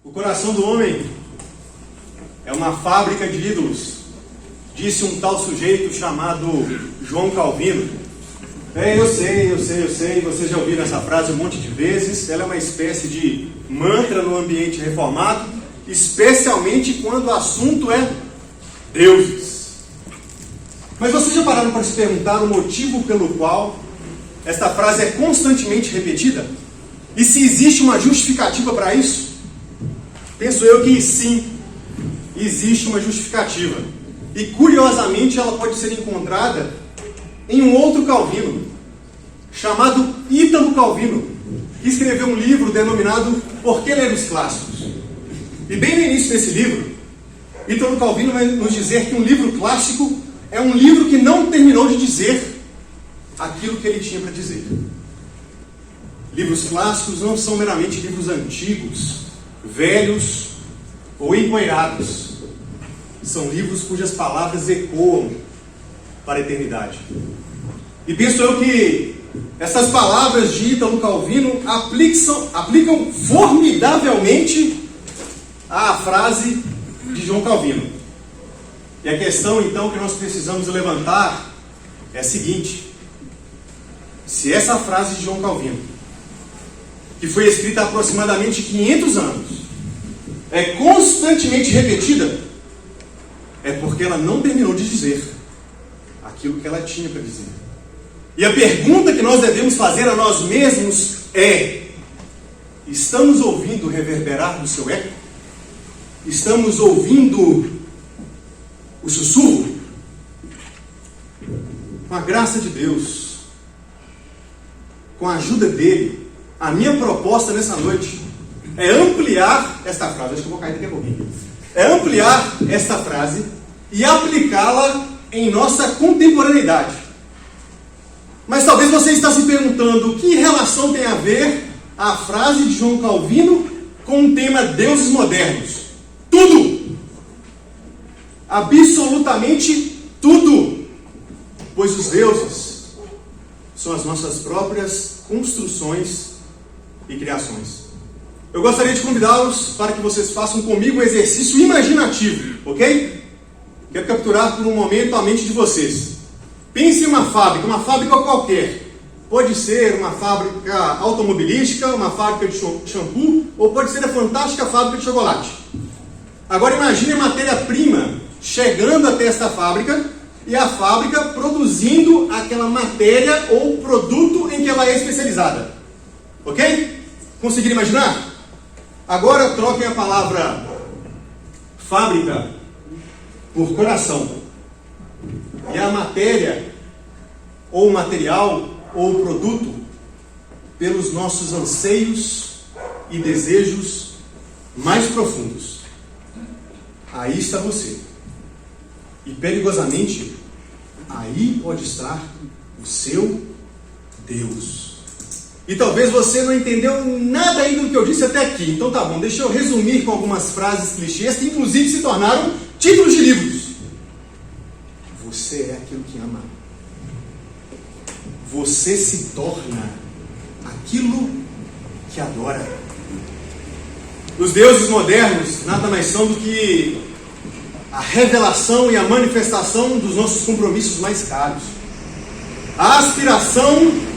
O coração do homem é uma fábrica de ídolos, disse um tal sujeito chamado João Calvino. Eu sei, vocês já ouviram essa frase um monte de vezes. Ela é uma espécie de mantra no ambiente reformado, especialmente quando o assunto é deuses. Mas vocês já pararam para se perguntar o motivo pelo qual esta frase é constantemente repetida? E se existe uma justificativa para isso? Penso eu que sim, existe uma justificativa. E curiosamente ela pode ser encontrada em um outro Calvino, chamado Ítalo Calvino, que escreveu um livro denominado Por que Ler os Clássicos? E bem no início desse livro, Ítalo Calvino vai nos dizer que um livro clássico é um livro que não terminou de dizer aquilo que ele tinha para dizer. Livros clássicos não são meramente livros antigos, velhos ou empoeirados. São livros cujas palavras ecoam para a eternidade. E penso eu que essas palavras de Ítalo Calvino aplicam formidavelmente à frase de João Calvino. E a questão então que nós precisamos levantar é a seguinte: se essa frase de João Calvino, que foi escrita há aproximadamente 500 anos, é constantemente repetida, é porque ela não terminou de dizer aquilo que ela tinha para dizer. E a pergunta que nós devemos fazer a nós mesmos é: estamos ouvindo reverberar no seu eco? Estamos ouvindo o sussurro? Com a graça de Deus, com a ajuda dele, a minha proposta nessa noite é ampliar esta frase. Acho que eu vou cair daqui a pouquinho. É ampliar esta frase e aplicá-la em nossa contemporaneidade. Mas talvez você está se perguntando: que relação tem a ver a frase de João Calvino com o tema deuses modernos? Tudo! Absolutamente tudo! Pois os deuses são as nossas próprias construções e criações. Eu gostaria de convidá-los para que vocês façam comigo um exercício imaginativo, ok? Quero capturar por um momento a mente de vocês. Pense em uma fábrica qualquer. Pode ser uma fábrica automobilística, uma fábrica de shampoo, ou pode ser a fantástica fábrica de chocolate. Agora imagine a matéria-prima chegando até esta fábrica e a fábrica produzindo aquela matéria ou produto em que ela é especializada. Ok? Conseguiram imaginar? Agora troquem a palavra fábrica por coração. E a matéria, ou material, ou produto, pelos nossos anseios e desejos mais profundos. Aí está você. E perigosamente, aí pode estar o seu Deus. E talvez você não entendeu nada ainda do que eu disse até aqui. Então tá bom, deixa eu resumir com algumas frases clichês que inclusive se tornaram títulos de livros. Você é aquilo que ama. Você se torna aquilo que adora. Os deuses modernos nada mais são do que a revelação e a manifestação dos nossos compromissos mais caros. A aspiração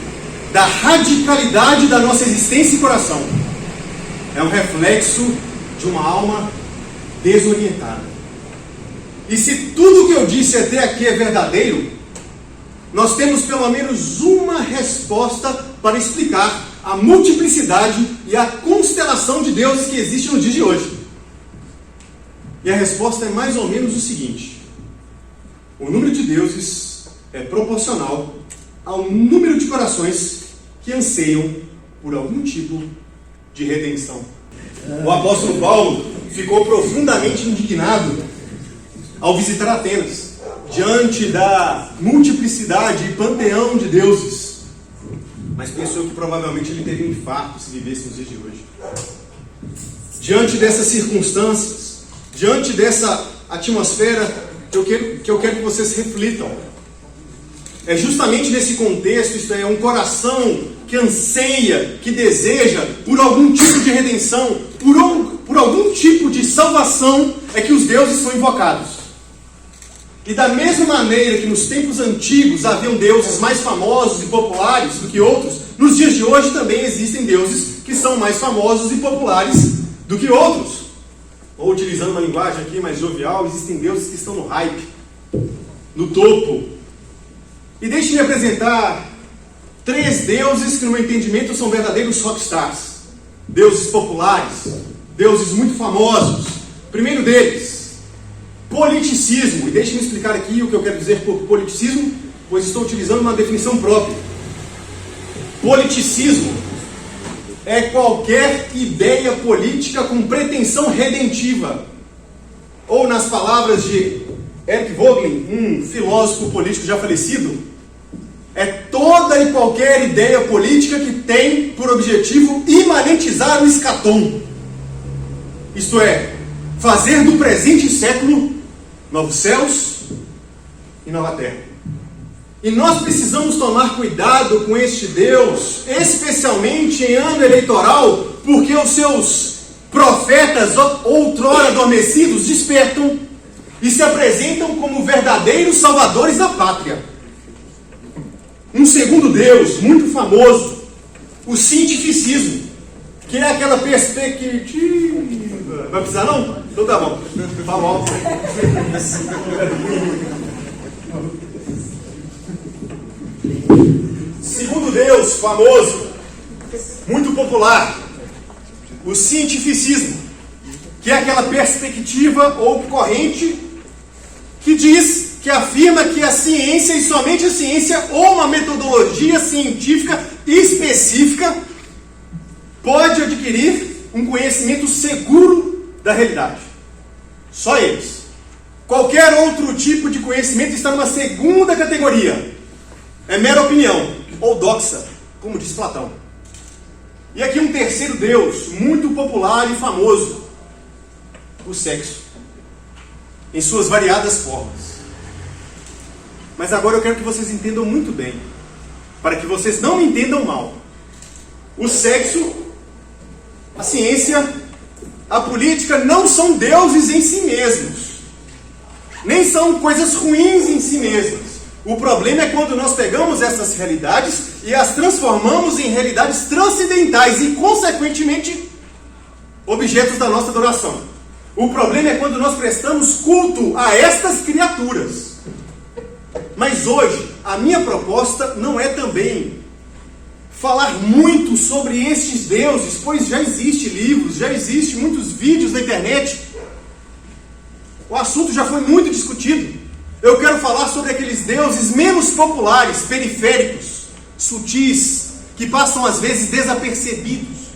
da radicalidade da nossa existência e coração. É um reflexo de uma alma desorientada. E se tudo que eu disse até aqui é verdadeiro, nós temos pelo menos uma resposta para explicar a multiplicidade e a constelação de deuses que existe no dia de hoje. E a resposta é mais ou menos o seguinte: o número de deuses é proporcional ao número de corações que anseiam por algum tipo de redenção. O apóstolo Paulo ficou profundamente indignado ao visitar Atenas, diante da multiplicidade e panteão de deuses. Mas pensou que provavelmente ele teria um infarto se vivesse nos dias de hoje. Diante dessas circunstâncias, diante dessa atmosfera, que eu quero que vocês reflitam. É justamente nesse contexto, isto é, um coração que anseia, que deseja por algum tipo de redenção, por algum salvação é que os deuses são invocados. E da mesma maneira que nos tempos antigos haviam deuses mais famosos e populares do que outros, nos dias de hoje também existem deuses que são mais famosos e populares do que outros. Ou utilizando uma linguagem aqui mais jovial, existem deuses que estão no hype, no topo. E deixe-me apresentar 3 deuses que no meu entendimento são verdadeiros rockstars. Deuses populares, deuses muito famosos. Primeiro deles, politicismo. E deixe-me explicar aqui o que eu quero dizer por politicismo, pois estou utilizando uma definição própria. Politicismo é qualquer ideia política com pretensão redentiva. Ou, nas palavras de Eric Voegelin, um filósofo político já falecido, é toda e qualquer ideia política que tem por objetivo imanentizar o escatom. Isto é, fazer do presente século novos céus e nova terra. E nós precisamos tomar cuidado com este Deus, especialmente em ano eleitoral, porque os seus profetas, outrora adormecidos, despertam e se apresentam como verdadeiros salvadores da pátria. Um segundo Deus, muito famoso, o cientificismo, que é aquela perspectiva... Vai precisar não? Então tá bom. Tá bom. Segundo Deus, famoso, muito popular, o cientificismo, que é aquela perspectiva ou corrente que diz, que afirma que a ciência e somente a ciência ou uma metodologia científica específica pode adquirir um conhecimento seguro da realidade. Só eles. Qualquer outro tipo de conhecimento está numa segunda categoria. É mera opinião, ou doxa, como diz Platão. E aqui um terceiro Deus, muito popular e famoso, o sexo, em suas variadas formas. Mas agora eu quero que vocês entendam muito bem, para que vocês não me entendam mal. O sexo, a ciência, a política não são deuses em si mesmos. Nem são coisas ruins em si mesmas. O problema é quando nós pegamos essas realidades e as transformamos em realidades transcendentais e, consequentemente, objetos da nossa adoração. O problema é quando nós prestamos culto a estas criaturas. Mas hoje, a minha proposta não é também falar muito sobre estes deuses, pois já existem livros, já existem muitos vídeos na internet. O assunto já foi muito discutido. Eu quero falar sobre aqueles deuses menos populares, periféricos, sutis, que passam às vezes desapercebidos.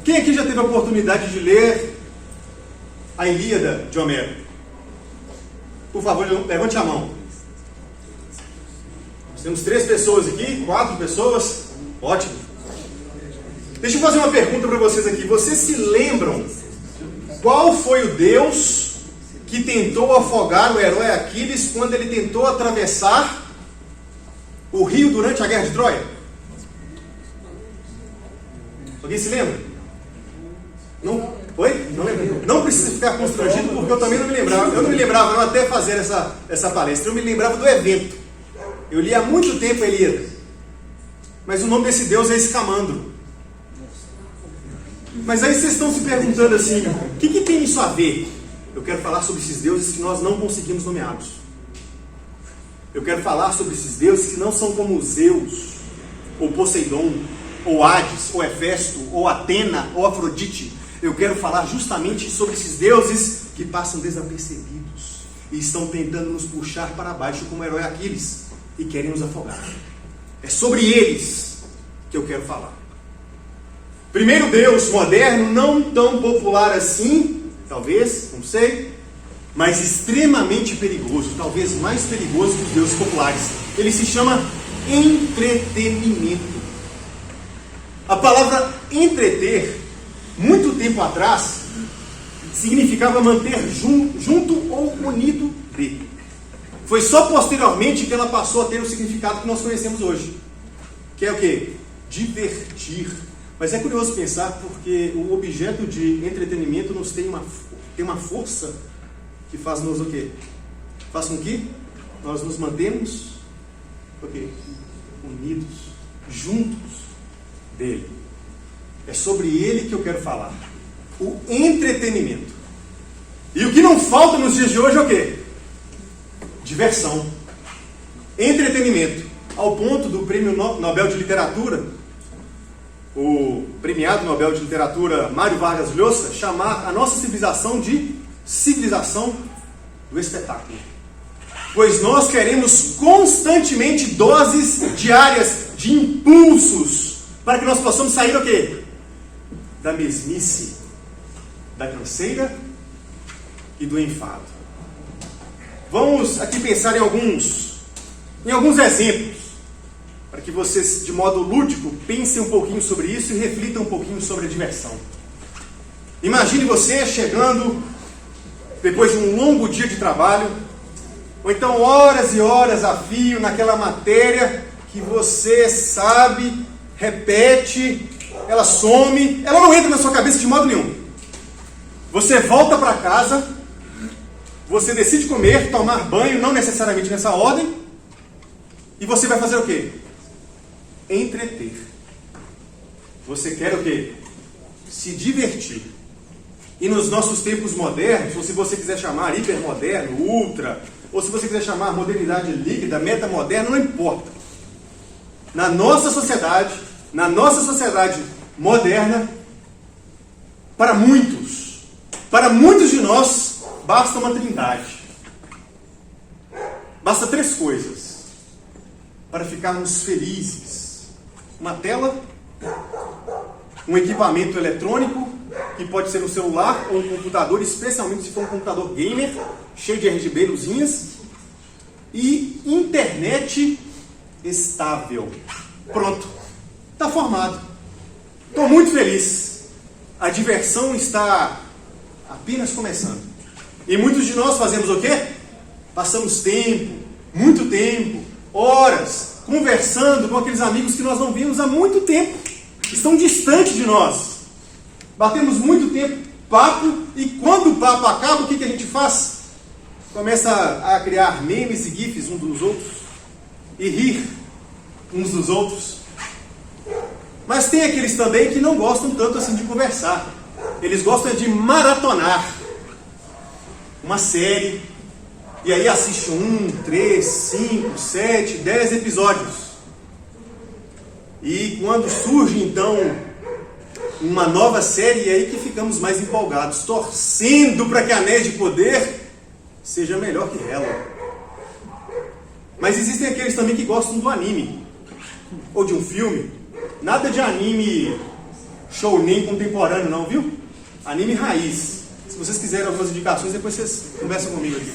Quem aqui já teve a oportunidade de ler a Ilíada de Homero? Por favor, levante a mão. Nós temos 3 pessoas aqui, 4 pessoas. Ótimo. Deixa eu fazer uma pergunta para vocês aqui. Vocês se lembram qual foi o Deus que tentou afogar o herói Aquiles quando ele tentou atravessar o rio durante a guerra de Troia? Alguém se lembra? Não? Oi? Não lembro. Não precisa ficar constrangido, porque eu também não me lembrava. Eu não me lembrava não, até fazer essa palestra. Eu me lembrava do evento. Eu li há muito tempo a Ilíada. Mas o nome desse Deus é Escamandro. Mas aí vocês estão se perguntando assim, o que tem isso a ver? Eu quero falar sobre esses deuses que nós não conseguimos nomeá-los. Eu quero falar sobre esses deuses que não são como Zeus, ou Poseidon, ou Hades, ou Hefesto, ou Atena, ou Afrodite. Eu quero falar justamente sobre esses deuses que passam desapercebidos e estão tentando nos puxar para baixo como o herói Aquiles e querem nos afogar. É sobre eles que eu quero falar. Primeiro Deus moderno, não tão popular assim, talvez, não sei, mas extremamente perigoso, talvez mais perigoso que os deuses populares. Ele se chama entretenimento. A palavra entreter, muito tempo atrás, significava manter junto ou unido de. Foi só posteriormente que ela passou a ter o significado que nós conhecemos hoje. Que é o quê? Divertir, Mas é curioso pensar porque o objeto de entretenimento nos tem uma força que faz-nos o quê? Faz com que nós nos mantemos o quê? Unidos, juntos dele. É sobre ele que eu quero falar. O entretenimento. E o que não falta nos dias de hoje é o quê? Diversão. Entretenimento. Ao ponto do Prêmio Nobel de Literatura, o premiado Nobel de Literatura Mário Vargas Llosa, chamar a nossa civilização de civilização do espetáculo. Pois nós queremos constantemente doses diárias de impulsos para que nós possamos sair do quê? Da mesmice, da canseira e do enfado. Vamos aqui pensar em alguns exemplos, para que vocês, de modo lúdico, pensem um pouquinho sobre isso e reflitam um pouquinho sobre a diversão. Imagine você chegando, depois de um longo dia de trabalho, ou então horas e horas a fio naquela matéria que você sabe, repete, ela some, ela não entra na sua cabeça de modo nenhum. Você volta para casa, você decide comer, tomar banho, não necessariamente nessa ordem, e você vai fazer o quê? Entreter. Você quer o quê? Se divertir. E nos nossos tempos modernos, ou se você quiser chamar hipermoderno, ultra, ou se você quiser chamar modernidade líquida, metamoderna, não importa. Na nossa sociedade moderna, para muitos de nós, basta uma trindade. Basta 3 coisas para ficarmos felizes. Uma tela, um equipamento eletrônico, que pode ser um celular ou um computador, especialmente se for um computador gamer, cheio de RGB, luzinhas, e internet estável. Pronto, está formado. Estou muito feliz. A diversão está apenas começando. E muitos de nós fazemos o quê? Passamos tempo, muito tempo, horas, conversando com aqueles amigos que nós não vimos há muito tempo. Estão distantes de nós. Batemos muito tempo, papo, e quando o papo acaba, o que a gente faz? Começa a criar memes e gifs uns dos outros, e rir uns dos outros. Mas tem aqueles também que não gostam tanto assim de conversar. Eles gostam de maratonar uma série, e aí assiste 1, 3, 5, 7, 10 episódios. E quando surge então uma nova série, é aí que ficamos mais empolgados, torcendo para que a Anéis de Poder seja melhor que ela. Mas existem aqueles também que gostam do anime, ou de um filme. Nada de anime shounen contemporâneo não, viu? Anime raiz. Se vocês quiserem algumas indicações, depois vocês conversam comigo aqui.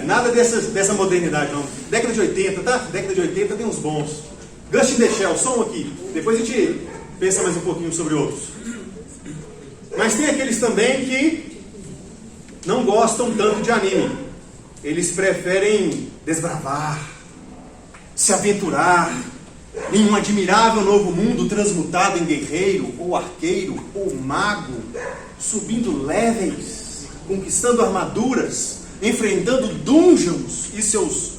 Nada dessa modernidade não. Década de 80, tá? Década de 80 tem uns bons. Ghost in the Shell, só um aqui. Depois a gente pensa mais um pouquinho sobre outros. Mas tem aqueles também que não gostam tanto de anime. Eles preferem desbravar, se aventurar em um admirável novo mundo transmutado em guerreiro, ou arqueiro, ou mago, subindo levels, conquistando armaduras, enfrentando dungeons e seus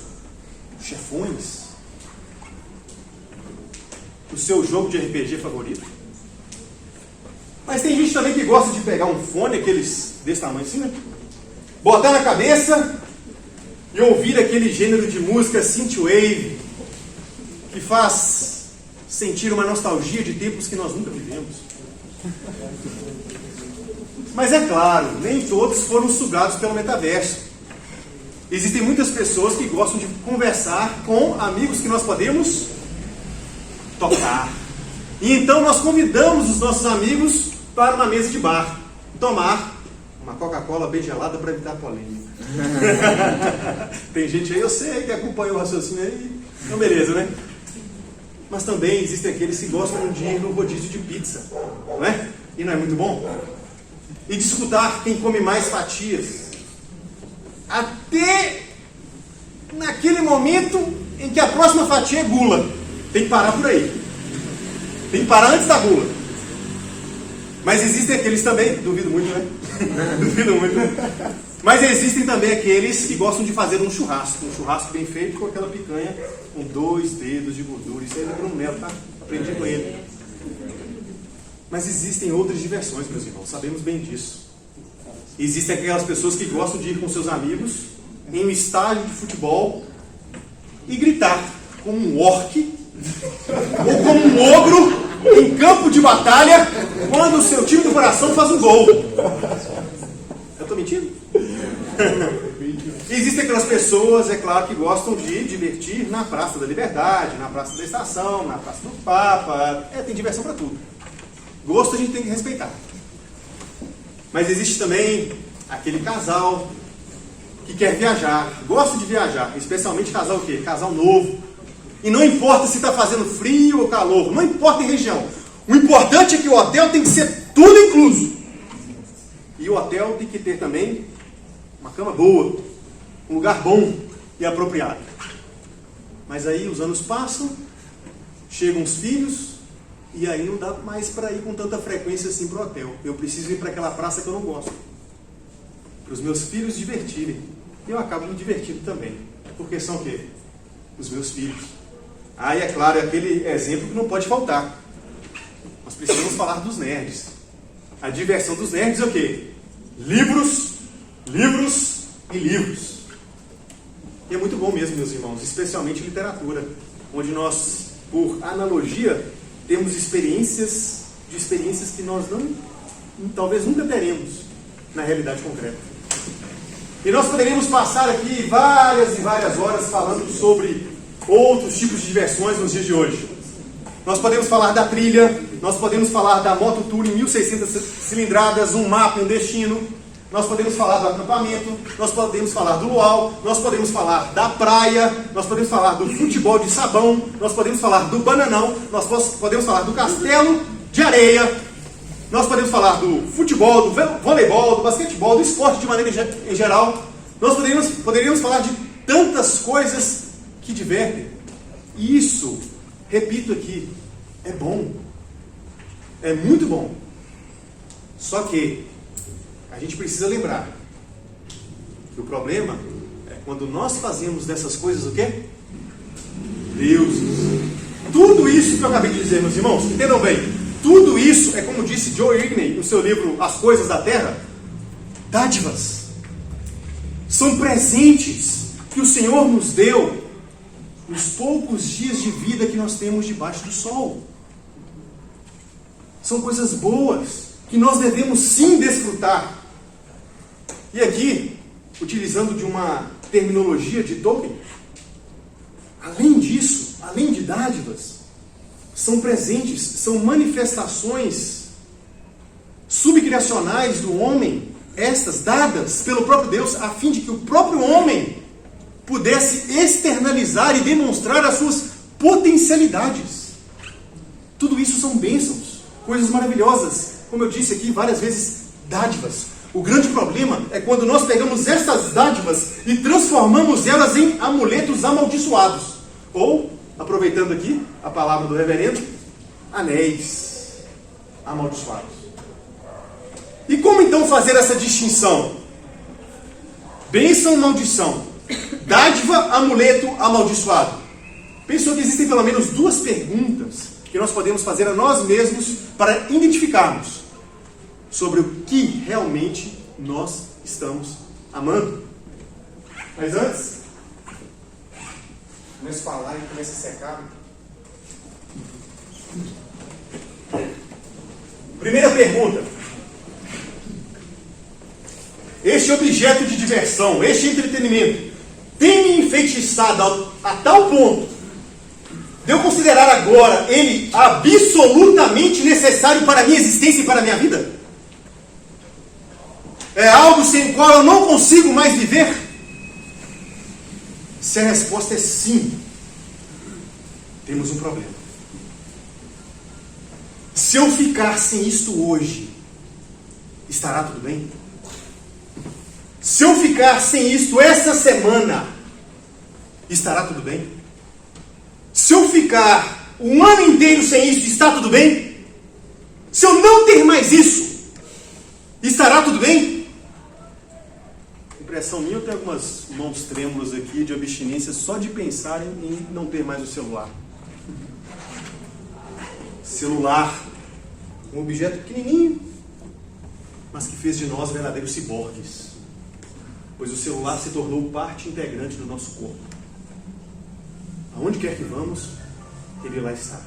chefões. O seu jogo de RPG favorito. Mas tem gente também que gosta de pegar um fone, aqueles desse tamanho assim, né? Botar na cabeça e ouvir aquele gênero de música synthwave, que faz sentir uma nostalgia de tempos que nós nunca vivemos. Mas é claro, nem todos foram sugados pelo metaverso. Existem muitas pessoas que gostam de conversar com amigos que nós podemos tocar. E então nós convidamos os nossos amigos para uma mesa de bar, tomar uma Coca-Cola bem gelada para evitar polêmica. Tem gente aí, eu sei, que acompanha o raciocínio aí. Então beleza, né? Mas também existem aqueles que gostam de ir no rodízio de pizza, não é? E não é muito bom? E disputar quem come mais fatias. Até naquele momento em que a próxima fatia é gula. Tem que parar por aí. Tem que parar antes da bula. Mas existem aqueles também, duvido muito, né? Duvido muito. Mas existem também aqueles que gostam de fazer um churrasco bem feito com aquela picanha com 2 dedos de gordura. Isso aí é Bruno Melo, tá? Aprendi com ele. Mas existem outras diversões, meus irmãos, sabemos bem disso. Existem aquelas pessoas que gostam de ir com seus amigos em um estádio de futebol e gritar como um orque ou como um ogro em campo de batalha quando o seu time do coração faz um gol. Eu estou mentindo? Existem aquelas pessoas, é claro, que gostam de divertir na Praça da Liberdade, na Praça da Estação, na Praça do Papa. Tem diversão para tudo. Gosto a gente tem que respeitar. Mas existe também aquele casal que quer viajar, gosta de viajar, especialmente casal o quê? Casal novo. E não importa se está fazendo frio ou calor, não importa em região. O importante é que o hotel tem que ser tudo incluso. E o hotel tem que ter também uma cama boa, um lugar bom e apropriado. Mas aí os anos passam, chegam os filhos, e aí não dá mais para ir com tanta frequência assim para o hotel. Eu preciso ir para aquela praça que eu não gosto. Para os meus filhos se divertirem. E eu acabo me divertindo também. Porque são o quê? Os meus filhos. Aí, é claro, é aquele exemplo que não pode faltar. Nós precisamos falar dos nerds. A diversão dos nerds é o quê? Livros, livros e livros. E é muito bom mesmo, meus irmãos, especialmente literatura, onde nós, por analogia, temos experiências que nós talvez nunca teremos na realidade concreta. E nós poderíamos passar aqui várias e várias horas falando sobre outros tipos de diversões nos dias de hoje. Nós podemos falar da trilha, nós podemos falar da Moto Tour em 1.600 cilindradas, um mapa e um destino. Nós podemos falar do acampamento, nós podemos falar do luau, nós podemos falar da praia, nós podemos falar do futebol de sabão, nós podemos falar do bananão, nós podemos falar do castelo de areia, nós podemos falar do futebol, do voleibol, do basquetebol, do esporte de maneira em geral. Nós poderíamos falar de tantas coisas que divertem. E isso, repito aqui, é bom. É muito bom. Só que a gente precisa lembrar que o problema é quando nós fazemos dessas coisas o quê? Deuses. Tudo isso que eu acabei de dizer, meus irmãos, entendam bem. Tudo isso é, como disse Joe Igney no seu livro As Coisas da Terra, dádivas. São presentes que o Senhor nos deu nos poucos dias de vida que nós temos debaixo do sol. São coisas boas que nós devemos sim desfrutar. E aqui, utilizando de uma terminologia de Tolkien, além disso, além de dádivas, são presentes, são manifestações subcriacionais do homem, estas dadas pelo próprio Deus, a fim de que o próprio homem pudesse externalizar e demonstrar as suas potencialidades. Tudo isso são bênçãos, coisas maravilhosas, como eu disse aqui várias vezes, dádivas. O grande problema é quando nós pegamos estas dádivas e transformamos elas em amuletos amaldiçoados. Ou, aproveitando aqui a palavra do reverendo, anéis amaldiçoados. E como então fazer essa distinção? Bênção, maldição. Dádiva, amuleto, amaldiçoado. Pensou que existem pelo menos 2 perguntas que nós podemos fazer a nós mesmos para identificarmos sobre o que realmente nós estamos amando. Mas antes, começo a falar e começo a secar. Primeira pergunta. Este objeto de diversão, este entretenimento, tem me enfeitiçado a tal ponto de eu considerar agora ele absolutamente necessário para a minha existência e para a minha vida? É algo sem o qual eu não consigo mais viver? Se a resposta é sim, temos um problema. Se eu ficar sem isto hoje, estará tudo bem? Se eu ficar sem isto essa semana, estará tudo bem? Se eu ficar um ano inteiro sem isso, está tudo bem? Se eu não ter mais isso, estará tudo bem? Impressão minha, eu tenho algumas mãos trêmulas aqui de abstinência só de pensar em não ter mais o celular. Celular, um objeto pequenininho, mas que fez de nós verdadeiros ciborgues, pois o celular se tornou parte integrante do nosso corpo. Aonde quer que vamos, ele lá está.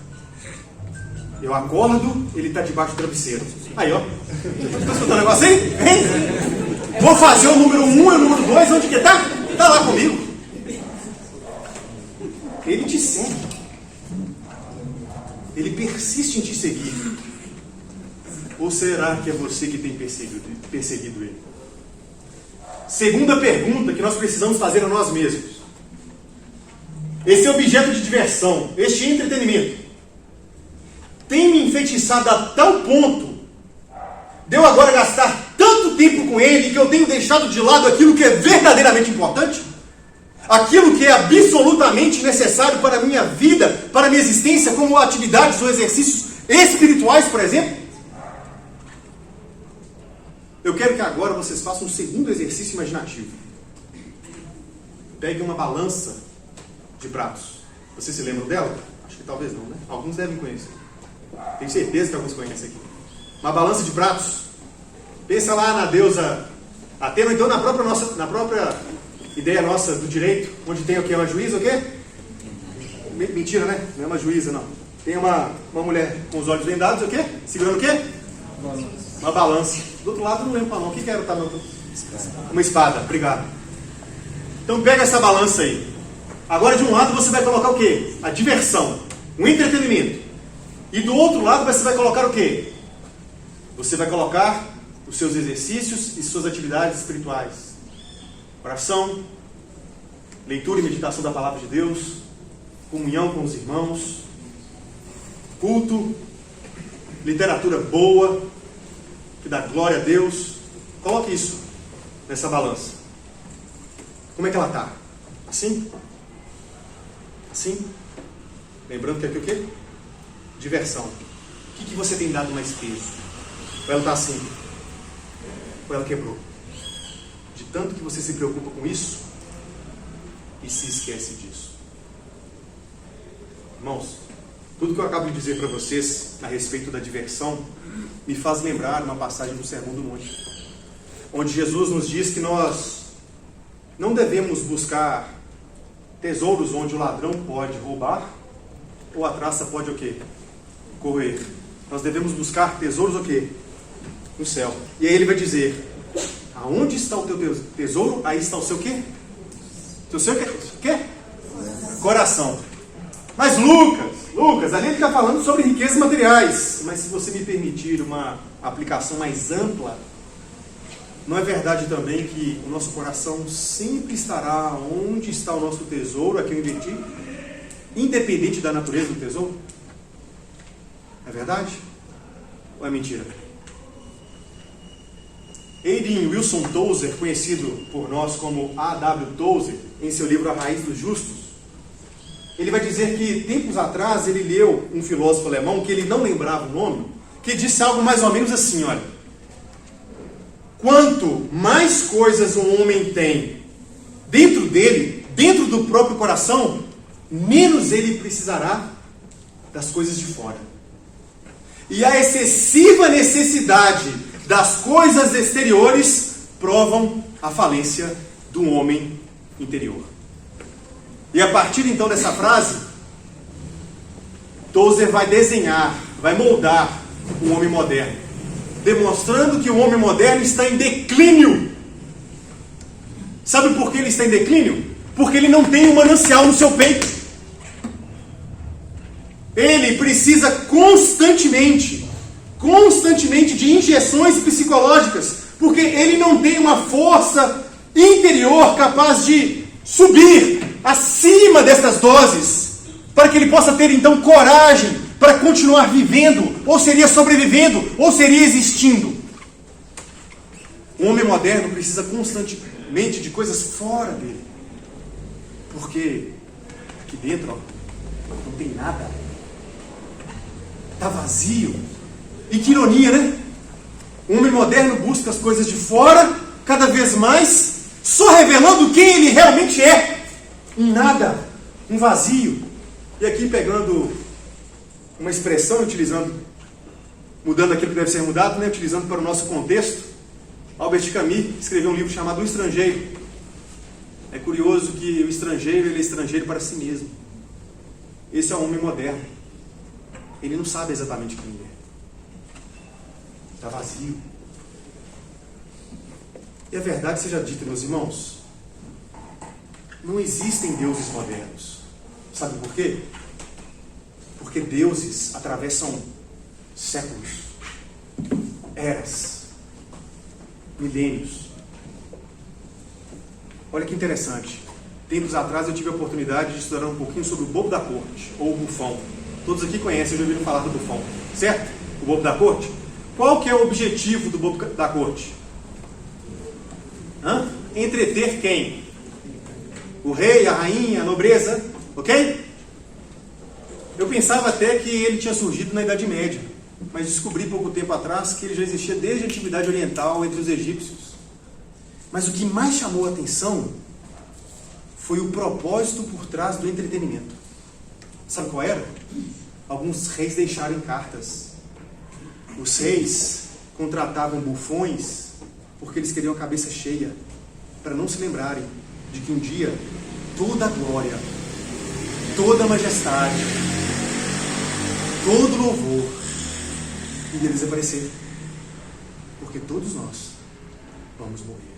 Eu acordo, ele está debaixo do travesseiro. Aí, ó. Está escutando o negócio aí? Hein? Vou fazer o número 1 e o número 2, onde que está? Está lá comigo. Ele te segue. Ele persiste em te seguir. Ou será que é você que tem perseguido ele? Segunda pergunta que nós precisamos fazer a nós mesmos. Esse objeto de diversão, este entretenimento, tem me enfeitiçado a tal ponto de eu agora gastar tanto tempo com ele que eu tenho deixado de lado aquilo que é verdadeiramente importante? Aquilo que é absolutamente necessário para a minha vida, para a minha existência, como atividades ou exercícios espirituais, por exemplo? Eu quero que agora vocês façam um segundo exercício imaginativo. Pegue uma balança de pratos. Vocês se lembram dela? Acho que talvez não, né? Alguns devem conhecer. Tenho certeza que alguns conhecem aqui. Uma balança de pratos. Pensa lá na deusa Atena, então na própria ideia nossa do direito, onde tem o quê? Uma juíza, o quê? Mentira, né? Não é uma juíza, não. Tem uma mulher com os olhos vendados, o quê? Segurando o quê? Uma balança. Do outro lado, não lembro para não. O que era? Uma espada. Obrigado. Então pega essa balança aí. Agora de um lado você vai colocar o quê? A diversão, o entretenimento. E do outro lado você vai colocar o quê? Você vai colocar os seus exercícios e suas atividades espirituais. Oração, leitura e meditação da palavra de Deus, comunhão com os irmãos, culto, literatura boa, que dá glória a Deus. Coloque isso nessa balança. Como é que ela está? Assim? Assim? Lembrando que aqui o quê? Diversão. O que você tem dado mais peso? Ou ela está assim? Ou ela quebrou? De tanto que você se preocupa com isso e se esquece disso. Irmãos, tudo que eu acabo de dizer para vocês a respeito da diversão me faz lembrar uma passagem do Sermão do Monte, onde Jesus nos diz que nós não devemos buscar tesouros onde o ladrão pode roubar ou a traça pode o quê? Correr. Nós devemos buscar tesouros o quê? No céu. E aí ele vai dizer: aonde está o teu tesouro, aí está o seu quê? O seu quê? Coração. Mas Lucas, ali ele está falando sobre riquezas materiais. Mas se você me permitir uma aplicação mais ampla, não é verdade também que o nosso coração sempre estará onde está o nosso tesouro, a que eu investi, independente da natureza do tesouro? É verdade? Ou é mentira? Aiden Wilson Tozer, conhecido por nós como A.W. Tozer, em seu livro A Raiz dos Justos, ele vai dizer que tempos atrás ele leu um filósofo alemão, que ele não lembrava o nome, que disse algo mais ou menos assim, olha: quanto mais coisas um homem tem dentro dele, dentro do próprio coração, menos ele precisará das coisas de fora. E a excessiva necessidade das coisas exteriores provam a falência do homem interior. E a partir então dessa frase, Tozer vai desenhar, vai moldar o homem moderno, demonstrando que o homem moderno está em declínio. Sabe por que ele está em declínio? Porque ele não tem um manancial no seu peito. Ele precisa constantemente de injeções psicológicas, porque ele não tem uma força interior capaz de subir acima dessas doses, para que ele possa ter então coragem para continuar vivendo, ou seria sobrevivendo, ou seria existindo. O homem moderno precisa constantemente de coisas fora dele, porque aqui dentro não tem nada. Está vazio. E que ironia, né? O homem moderno busca as coisas de fora, cada vez mais, só revelando quem ele realmente é. Um nada, um vazio. E aqui pegando uma expressão, mudando aquilo que deve ser mudado, né? Utilizando para o nosso contexto, Albert Camus escreveu um livro chamado O Estrangeiro. É curioso que o estrangeiro, ele é estrangeiro para si mesmo. Esse é o homem moderno. Ele não sabe exatamente quem ele é. Está vazio. E a verdade seja dita, meus irmãos, não existem deuses modernos. Sabe por quê? Porque deuses atravessam séculos, eras, milênios. Olha que interessante. Tempos atrás eu tive a oportunidade de estudar um pouquinho sobre o bobo da corte, ou o bufão. Todos aqui conhecem, já ouviram falar do bufão, certo? O bobo da corte. Qual que é o objetivo do bobo da corte? Entreter quem? O rei, a rainha, a nobreza, ok? Eu pensava até que ele tinha surgido na Idade Média, mas descobri pouco tempo atrás que ele já existia desde a Antiguidade Oriental entre os egípcios. Mas o que mais chamou a atenção foi o propósito por trás do entretenimento. Sabe qual era? Alguns reis deixaram cartas. Os reis contratavam bufões porque eles queriam a cabeça cheia, para não se lembrarem de que um dia toda a glória, toda a majestade, todo o louvor iria desaparecer, porque todos nós vamos morrer.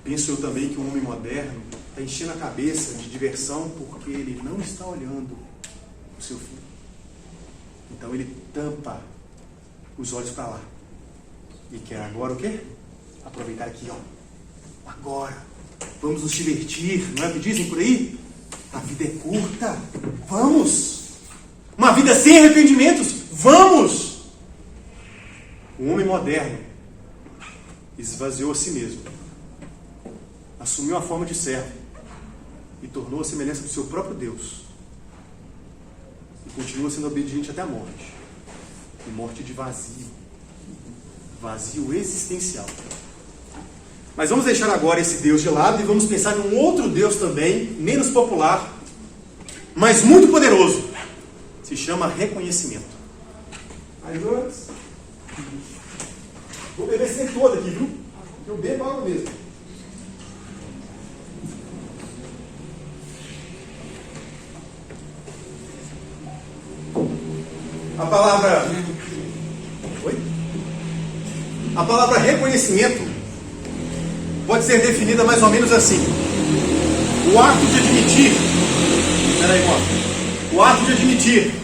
Penso eu também que o homem moderno está enchendo a cabeça de diversão porque ele não está olhando o seu fim. Então ele tampa os olhos para lá. E quer agora o quê? Aproveitar aqui, ó. Agora. Vamos nos divertir, não é o que dizem por aí? A vida é curta. Vamos! Uma vida sem arrependimentos. Vamos! O homem moderno esvaziou a si mesmo. Assumiu a forma de servo e tornou a semelhança do seu próprio Deus. E continua sendo obediente até a morte. E morte de vazio. Vazio existencial. Mas vamos deixar agora esse Deus de lado e vamos pensar em um outro Deus também, menos popular, mas muito poderoso. Se chama reconhecimento. Aí, Jonas, vou beber esse tempo todo aqui, viu? Eu bebo água mesmo. A palavra reconhecimento pode ser definida mais ou menos assim: o ato de admitir, o ato de admitir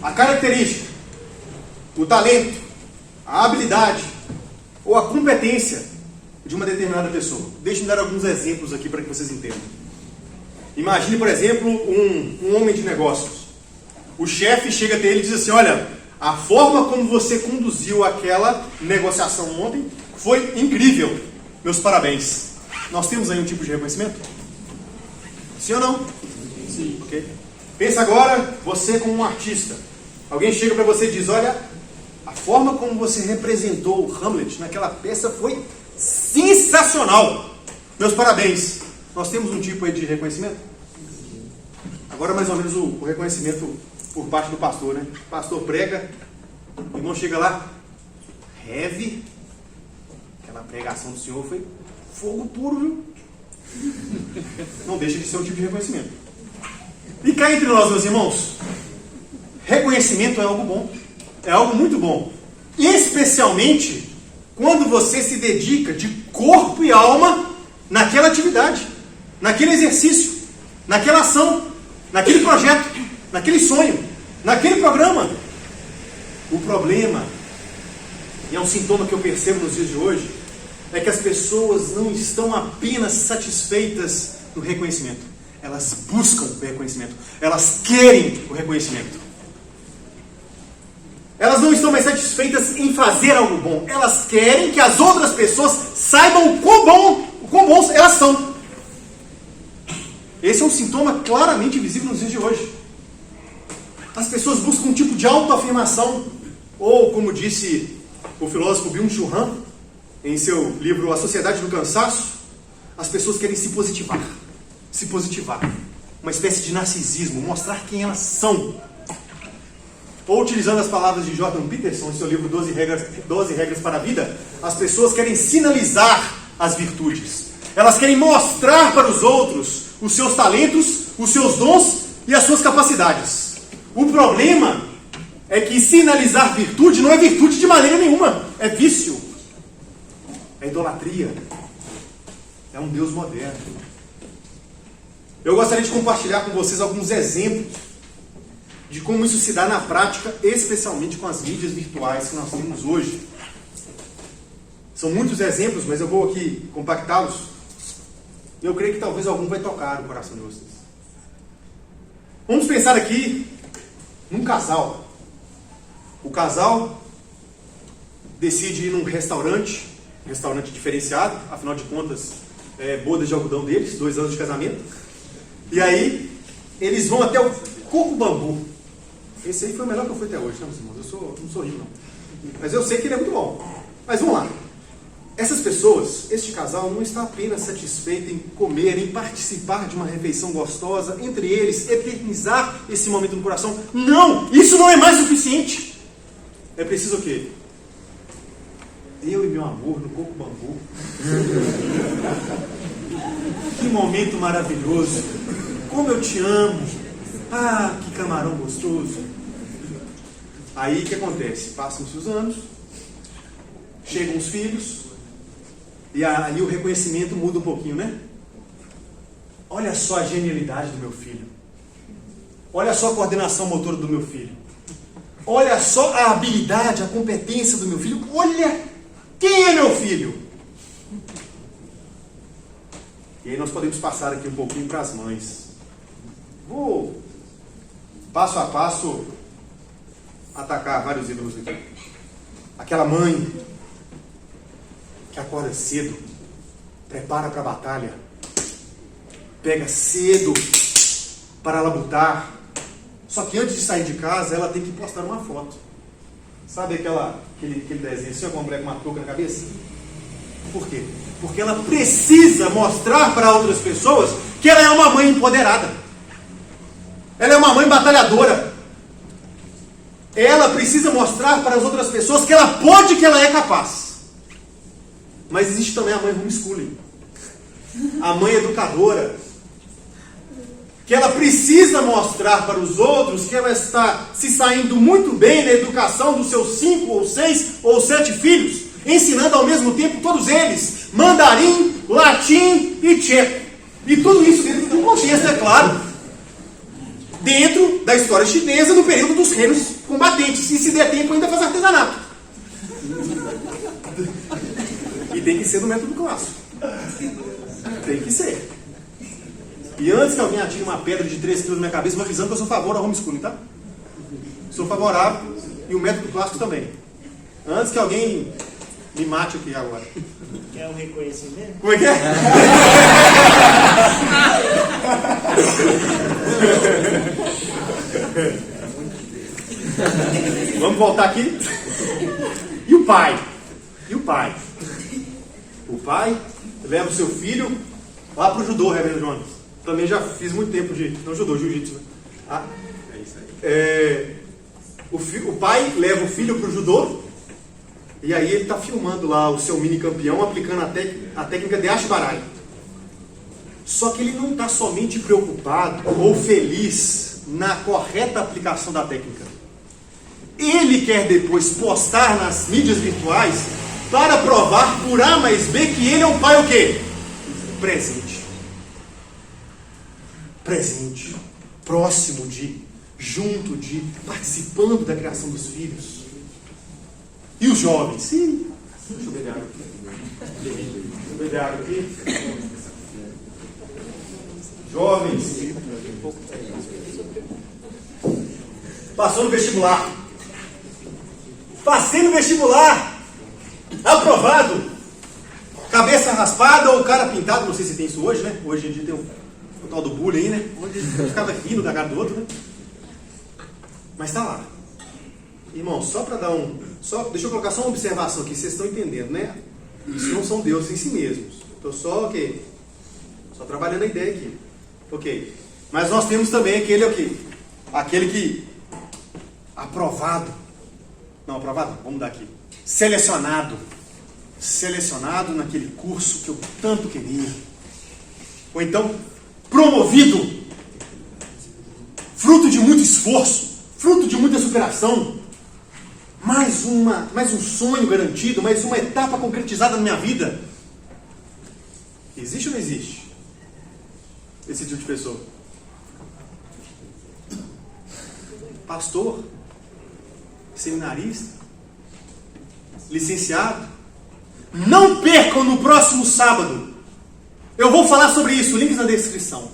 a característica, o talento, a habilidade ou a competência de uma determinada pessoa. Deixe-me dar alguns exemplos aqui para que vocês entendam. Imagine, por exemplo, um homem de negócios. O chefe chega até ele e diz assim: olha, a forma como você conduziu aquela negociação ontem foi incrível. Meus parabéns. Nós temos aí um tipo de reconhecimento? Sim ou não? Sim. Okay. Pensa agora, você como um artista. Alguém chega para você e diz: olha, a forma como você representou o Hamlet naquela peça foi sensacional. Meus parabéns. Nós temos um tipo aí de reconhecimento? Agora mais ou menos o reconhecimento por parte do pastor, né? O pastor prega, o irmão chega lá, heavy, aquela pregação do Senhor foi fogo puro, viu? Não deixa de ser um tipo de reconhecimento. E cá entre nós, meus irmãos, reconhecimento é algo bom, é algo muito bom, especialmente quando você se dedica de corpo e alma naquela atividade, naquele exercício, naquela ação, naquele projeto, naquele sonho, naquele programa. O problema, e é um sintoma que eu percebo nos dias de hoje, é que as pessoas não estão apenas satisfeitas no reconhecimento. Elas buscam o reconhecimento. Elas querem o reconhecimento. Elas não estão mais satisfeitas em fazer algo bom. Elas querem que as outras pessoas saibam o quão bons elas são. Esse é um sintoma claramente visível nos dias de hoje. As pessoas buscam um tipo de autoafirmação, ou como disse o filósofo Byung-Chul Han, em seu livro A Sociedade do Cansaço, as pessoas querem se positivar. Se positivar. Uma espécie de narcisismo, mostrar quem elas são. Ou utilizando as palavras de Jordan Peterson, em seu livro 12 Regras para a Vida, as pessoas querem sinalizar as virtudes. Elas querem mostrar para os outros os seus talentos, os seus dons e as suas capacidades. O problema é que sinalizar virtude não é virtude de maneira nenhuma. É vício. É idolatria. É um Deus moderno. Eu gostaria de compartilhar com vocês alguns exemplos de como isso se dá na prática, especialmente com as mídias virtuais que nós temos hoje. São muitos exemplos, mas eu vou aqui compactá-los. Eu creio que talvez algum vai tocar o coração de vocês. Vamos pensar aqui num casal. O casal decide ir num restaurante diferenciado, afinal de contas, bodas de algodão deles, 2 anos de casamento. E aí, eles vão até o Coco Bambu. Esse aí foi o melhor que eu fui até hoje, né, meus irmãos? Eu não sou rico, não. Mas eu sei que ele é muito bom. Mas vamos lá. Essas pessoas, este casal, não está apenas satisfeito em comer, em participar de uma refeição gostosa, entre eles, eternizar esse momento no coração. Não! Isso não é mais suficiente. É preciso o quê? Eu e meu amor no Coco Bambu. Que momento maravilhoso. Como eu te amo. Ah, que camarão gostoso. Aí o que acontece? Passam-se os anos, chegam os filhos, e aí o reconhecimento muda um pouquinho, né? Olha só a genialidade do meu filho. Olha só a coordenação motora do meu filho. Olha só a habilidade, a competência do meu filho. Olha quem é meu filho. E aí nós podemos passar aqui um pouquinho para as mães. Vou, passo a passo, atacar vários ídolos aqui. Aquela mãe que acorda cedo, prepara para a batalha, pega cedo para labutar. Só que antes de sair de casa, ela tem que postar uma foto. Sabe aquele desenho assim, com uma mulher com uma touca na cabeça? Por quê? Porque ela precisa mostrar para outras pessoas que ela é uma mãe empoderada. Ela é uma mãe batalhadora. Ela precisa mostrar para as outras pessoas que ela pode, que ela é capaz. Mas existe também a mãe homeschooling. A mãe educadora. Que ela precisa mostrar para os outros que ela está se saindo muito bem na educação dos seus 5 ou 6 ou 7 filhos, ensinando ao mesmo tempo todos eles mandarim, latim e tcheco. E tudo isso dentro de um contexto, é claro, dentro da história chinesa no período dos reinos combatentes. E se der tempo ainda faz artesanato. E tem que ser no método clássico. Tem que ser. E antes que alguém atire uma pedra de 3 kg na minha cabeça, vou avisando que eu sou a favor ao homeschooling, tá? Sou favorável, e o método clássico também. Antes que alguém me mate aqui agora. Quer um reconhecimento? Como é que é? Vamos voltar aqui. E o pai? O pai leva o seu filho lá para o judô, Reverendo Jonas. Também já fiz muito tempo de... Não judô, jiu-jitsu, né? Ah, é isso aí. O pai leva o filho para o judô. E aí ele está filmando lá o seu mini campeão, aplicando a técnica de Ashbarai. Só que ele não está somente preocupado ou feliz na correta aplicação da técnica. Ele quer depois postar nas mídias virtuais para provar por A mais B que ele é um pai o quê? Presente. Presente. Próximo de, junto de, participando da criação dos filhos. E os jovens? Sim. Deixa eu beber água aqui. Deixa eu beber água aqui. Jovens. Passou no vestibular. Passei no vestibular. Aprovado. Cabeça raspada ou cara pintado. Não sei se tem isso hoje, né? Hoje em dia tem o tal do bullying aí, né? Onde a gente ficava rindo da cara do outro, né? Mas está lá. Irmão, só para dar deixa eu colocar só uma observação aqui, vocês estão entendendo, né? Isso não são deuses em si mesmos. Estou só trabalhando a ideia aqui. Ok. Mas nós temos também aquele aquele que aprovado. Não, aprovado, vamos mudar aqui. Selecionado naquele curso que eu tanto queria. Ou então, promovido. Fruto de muito esforço, fruto de muita superação. Mais um sonho garantido, mais uma etapa concretizada na minha vida. Existe ou não existe esse tipo de pessoa? Pastor, seminarista, licenciado. Não percam no próximo sábado. Eu vou falar sobre isso, links na descrição.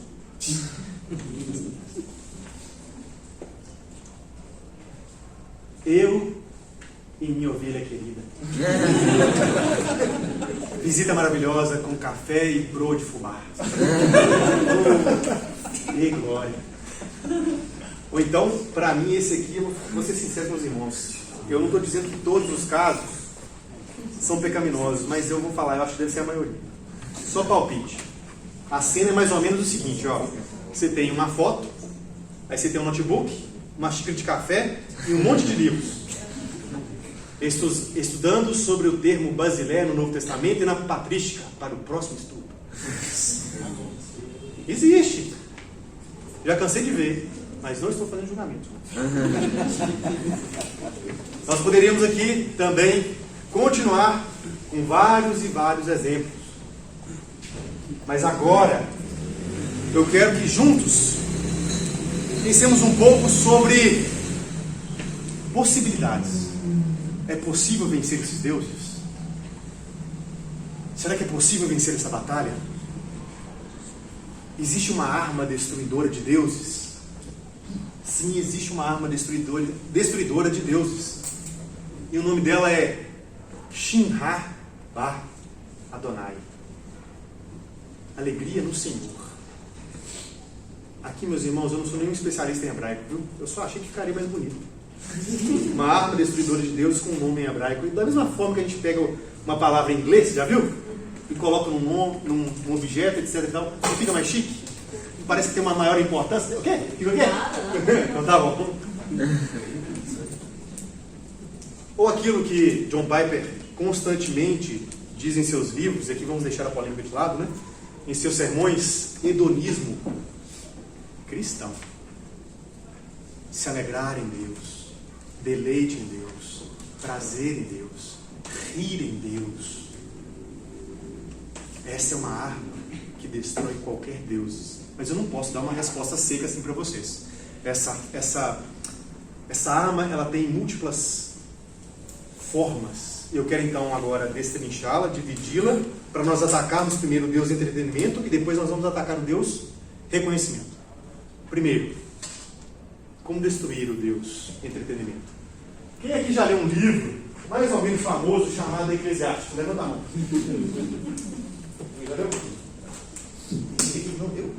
Eu e minha ovelha querida. Visita maravilhosa com café e broa de fubá. E glória. Ou então, para mim, esse aqui, eu vou ser sincero com os irmãos. Eu não estou dizendo que todos os casos são pecaminosos, mas eu vou falar, eu acho que deve ser a maioria. Só palpite. A cena é mais ou menos o seguinte, ó. Você tem uma foto, aí você tem um notebook, uma xícara de café e um monte de livros. Estudando sobre o termo Basileia no Novo Testamento e na patrística para o próximo estudo. Existe. Já cansei de ver, mas não estou fazendo julgamento. Nós poderíamos aqui também continuar com vários e vários exemplos. Mas agora, eu quero que juntos pensemos um pouco sobre possibilidades. É possível vencer esses deuses? Será que é possível vencer essa batalha? Existe uma arma destruidora de deuses? Sim, existe uma arma destruidora de deuses. E o nome dela é Shinha Bar Adonai. Alegria no Senhor. Aqui, meus irmãos, eu não sou nenhum especialista em hebraico, viu? Eu só achei que ficaria mais bonito. Uma arma destruidora de Deus com um nome em hebraico. E da mesma forma que a gente pega uma palavra em inglês, já viu? E coloca num objeto, etc. Então, fica mais chique. Parece que tem uma maior importância. O quê? Fica o quê? Então tá bom. Ou aquilo que John Piper constantemente diz em seus livros, e aqui vamos deixar a polêmica de lado, né? Em seus sermões, hedonismo cristão. Se alegrar em Deus, deleite em Deus, prazer em Deus, rir em Deus. Essa é uma arma que destrói qualquer Deus. Mas eu não posso dar uma resposta seca assim para vocês. Essa arma, ela tem múltiplas formas. Eu quero então agora destrinchá-la, dividi-la, para nós atacarmos primeiro o Deus entretenimento e depois nós vamos atacar o Deus reconhecimento. Primeiro, como destruir o Deus entretenimento? Quem aqui já leu um livro mais ou menos famoso chamado Eclesiastes? Levanta a mão. Já leu? Não deu.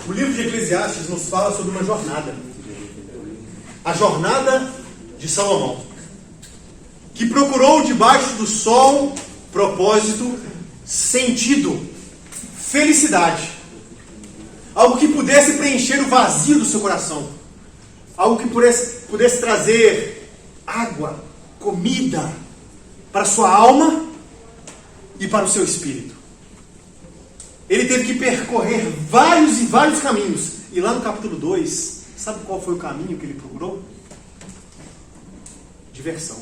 O livro de Eclesiastes nos fala sobre uma jornada. A jornada de Salomão, que procurou debaixo do sol propósito, sentido, felicidade. Algo que pudesse preencher o vazio do seu coração. Algo que pudesse trazer água, comida para a sua alma e para o seu espírito. Ele teve que percorrer vários e vários caminhos. E lá no capítulo 2, sabe qual foi o caminho que ele procurou? Diversão.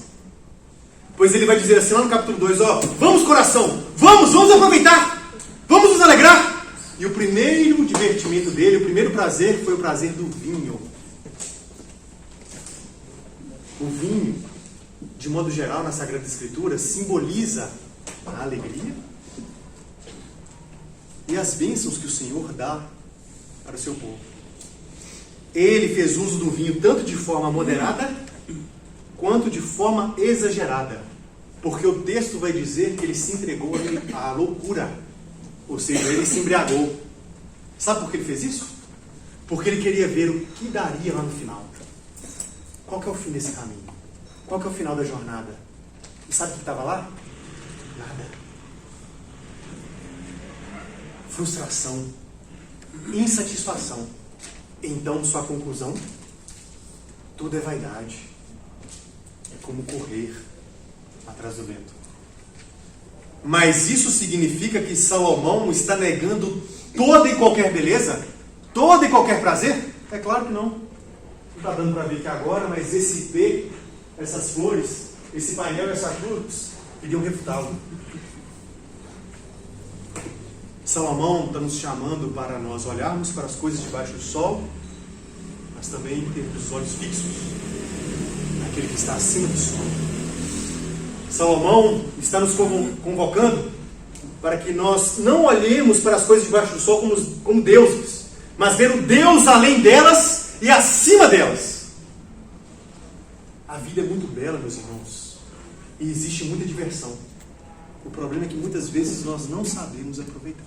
Pois ele vai dizer assim lá no capítulo 2, ó, vamos coração, vamos aproveitar, vamos nos alegrar. E o primeiro divertimento dele, o primeiro prazer, foi o prazer do vinho. O vinho, de modo geral, na Sagrada Escritura, simboliza a alegria e as bênçãos que o Senhor dá para o seu povo. Ele fez uso do vinho tanto de forma moderada quanto de forma exagerada, porque o texto vai dizer que ele se entregou à loucura, ou seja, ele se embriagou. Sabe por que ele fez isso? Porque ele queria ver o que daria lá no final. Qual que é o fim desse caminho? Qual que é o final da jornada? E sabe o que estava lá? Nada. Frustração. Insatisfação. Então, sua conclusão? Tudo é vaidade. É como correr atrás do vento. Mas isso significa que Salomão está negando toda e qualquer beleza? Todo e qualquer prazer? É claro que não. Não está dando para ver aqui agora, mas esse IP, essas flores, esse painel e essa cruz, iriam refutá-lo. Salomão está nos chamando para nós olharmos para as coisas debaixo do sol, mas também termos os olhos fixos naquele que está acima do sol. Salomão está nos convocando para que nós não olhemos para as coisas debaixo do sol como deuses, mas ver o Deus além delas e acima delas. A vida é muito bela, meus irmãos, e existe muita diversão. O problema é que muitas vezes nós não sabemos aproveitar.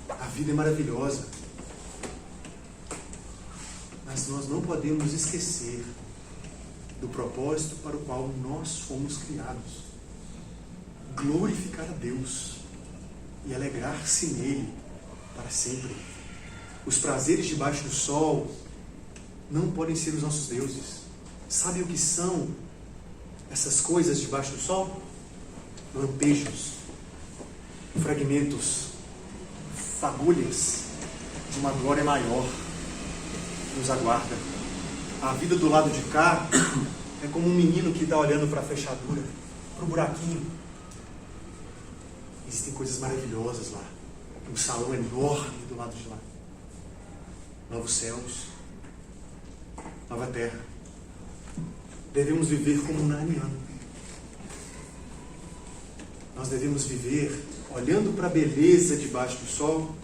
A vida é maravilhosa, mas nós não podemos esquecer do propósito para o qual nós fomos criados: glorificar a Deus e alegrar-se nele para sempre. Os prazeres debaixo do sol não podem ser os nossos deuses. Sabe o que são essas coisas debaixo do sol? Lampejos, fragmentos, fagulhas de uma glória maior que nos aguarda. A vida do lado de cá é como um menino que está olhando para a fechadura, para o buraquinho. Existem coisas maravilhosas lá. Um salão enorme do lado de lá. Novos céus, nova terra. Devemos viver como um narniano. Nós devemos viver olhando para a beleza debaixo do sol,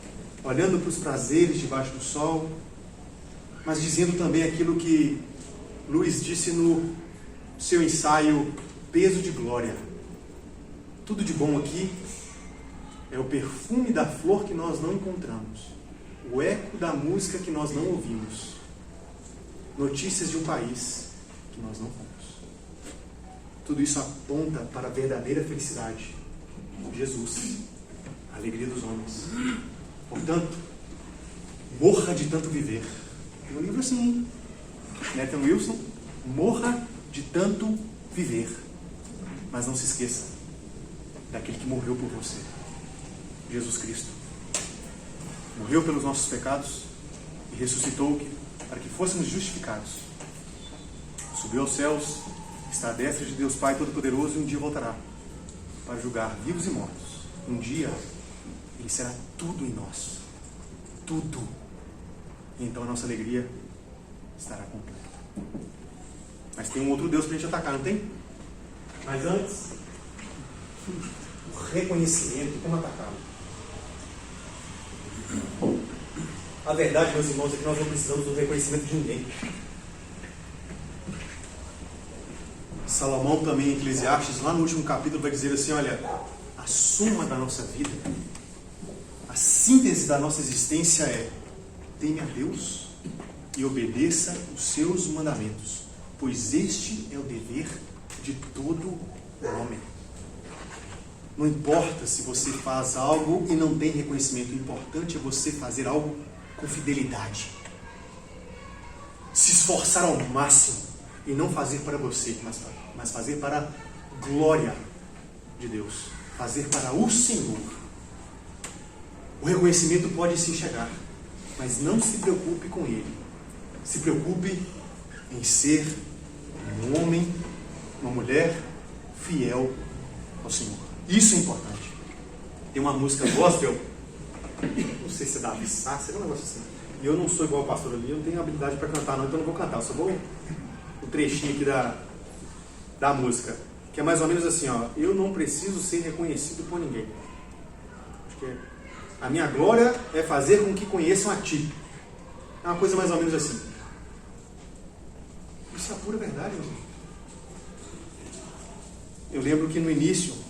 olhando para os prazeres debaixo do sol, mas dizendo também aquilo que Luiz disse no seu ensaio Peso de Glória. Tudo de bom aqui é o perfume da flor que nós não encontramos, o eco da música que nós não ouvimos, notícias de um país que nós não fomos. Tudo isso aponta para a verdadeira felicidade, Jesus, a alegria dos homens. Portanto, morra de tanto viver. Tem um livro assim, Nathan Wilson: morra de tanto viver, mas não se esqueça daquele que morreu por você, Jesus Cristo. Morreu pelos nossos pecados e ressuscitou para que fôssemos justificados. Subiu aos céus, está à destra de Deus Pai Todo-Poderoso, e um dia voltará para julgar vivos e mortos. Um dia Ele será tudo em nós, tudo. E então a nossa alegria estará completa. Mas tem um outro Deus para a gente atacar, não tem? Mas antes, o reconhecimento, como atacá-lo? A verdade, meus irmãos, é que nós não precisamos do reconhecimento de ninguém. Salomão também, em Eclesiastes, lá no último capítulo, vai dizer assim: olha, a suma da nossa vida, a síntese da nossa existência é: teme a Deus e obedeça os seus mandamentos, pois este é o dever de todo homem. Não importa se você faz algo e não tem reconhecimento, o importante é você fazer algo com fidelidade, se esforçar ao máximo e não fazer para você, mas fazer para a glória de Deus, fazer para o Senhor. O reconhecimento pode sim chegar, mas não se preocupe com ele. Se preocupe em ser um homem, uma mulher fiel ao Senhor. Isso é importante. Tem uma música gospel, não sei se é da Abissá, é um negócio assim. E eu não sou igual ao pastor ali, eu não tenho habilidade para cantar não, então eu não vou cantar, eu só vou o trechinho aqui da música, que é mais ou menos assim, ó: eu não preciso ser reconhecido por ninguém. Acho que a minha glória é fazer com que conheçam a ti. É uma coisa mais ou menos assim. Isso é a pura verdade, meu irmão. Eu lembro que no início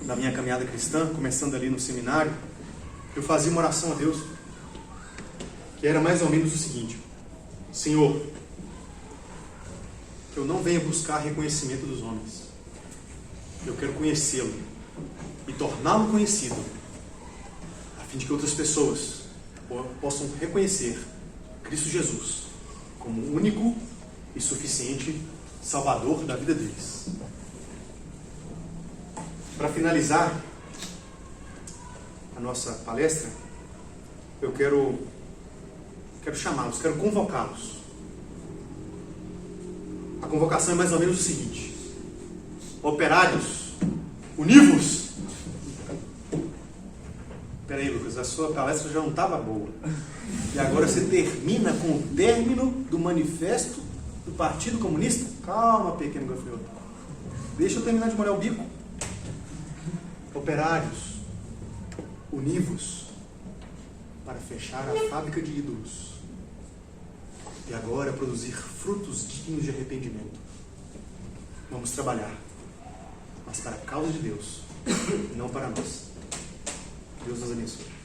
da minha caminhada cristã, começando ali no seminário, eu fazia uma oração a Deus, que era mais ou menos o seguinte: Senhor, que eu não venha buscar reconhecimento dos homens, eu quero conhecê-lo e torná-lo conhecido, a fim de que outras pessoas possam reconhecer Cristo Jesus como o único e suficiente Salvador da vida deles. Para finalizar a nossa palestra, eu quero chamá-los, quero convocá-los. A convocação é mais ou menos o seguinte: operários, univos. Peraí, Lucas, a sua palestra já não estava boa. E agora você termina com o término do manifesto do Partido Comunista? Calma, pequeno gafanhoto. Deixa eu terminar de molhar o bico. Operários, univos para fechar a fábrica de ídolos e agora produzir frutos dignos de arrependimento. Vamos trabalhar, mas para a causa de Deus e não para nós. Deus nos abençoe.